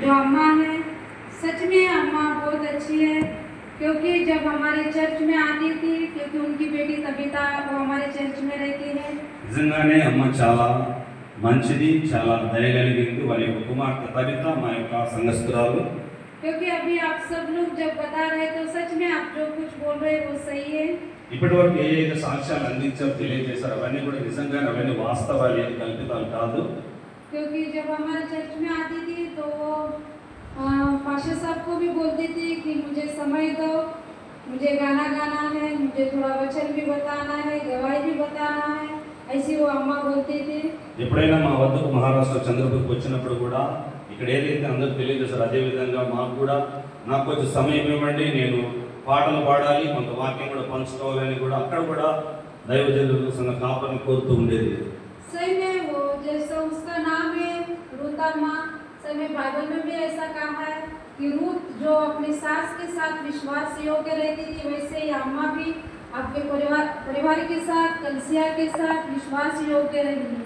जो अम्मा है, सच में अम्मा बहुत अच्छी है, क्योंकि जब हमारे चर्च में आती थी, क्योंकि उनकी बेटी तबीता वो हमारे चर्च में रहती है। నిజంగానే అమ్మ చాలా మంచిది, చాలా దయగలిగింది. వారి యొక్క కుమార్తె తబిత మా యొక్క సంఘస్థురాలు. क्योंकि अभी आप सब लोग जब बता रहे तो सच में आप जो कुछ बोल रहे वो सही है। ఇప్పటి వరకు ఏ ఏ సాక్ష్యాలు అందించారు, తెలియజేశారు, అవన్నీ కూడా నిజంగా అవన్నీ వాస్తవాలు, ఏం కల్పితాలు కాదు. क्योंकि जब हमारे चर्च में आती थी तो पाशा साहब को भी बोलती थी कि मुझे समय दो, मुझे गाना गाना है, मुझे थोड़ा वचन भी बताना है, गवाही भी बताना है, ऐसी वो अम्मा बोलती थी। ఎప్పుడైనా మా వద్దకు మహారాష్ట్ర చంద్రపూర్కి వచ్చినప్పుడు కూడా ఇక్కడ ఏదైతే అందరూ తెలియజేశారు అదే విధంగా మాకు కూడా నాకు కొంచెం సమయం ఇవ్వండి, నేను పాటలు పాడాలి, కొంత వాక్యం కూడా పంచుకోవాలని కూడా అక్కడ కూడా దైవజనులు సంఘ కాపరిని కోరుతూ ఉండేది. सही में वो जैसा उसका नाम है रूत अम्मा, सही में बाइबल में भी ऐसा कहा है कि रूत जो अपनी सास के साथ विश्वास योग्य रहती थी, वैसे ही अम्मा भी आपके परिवार के साथ, कलिसिया के साथ विश्वास योग्य रहेगी।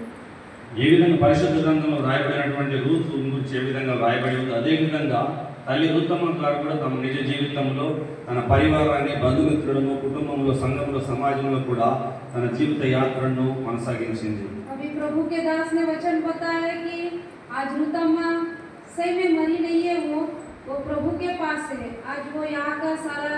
ఏ విధంగా పరిశుద్ధ గ్రంథంలో రాయబడినటువంటి రూత్ గురించి ఏ విధంగా రాయబడి ఉంది, అదే విధంగా తల్లి రూతమ్మ గారు కూడా తమ నిజ జీవితంలో తన పరివారాన్ని, బంధుమిత్రులను, కుటుంబంలో, సంఘంలో, సమాజంలో కూడా తన జీవిత యాత్రను కొనసాగించింది. अभी प्रभु के दास ने वचन बताया कि आज रूत अम्मा सही में मरी नहीं है, वो प्रभु के पास है। आज वो यहाँ का सारा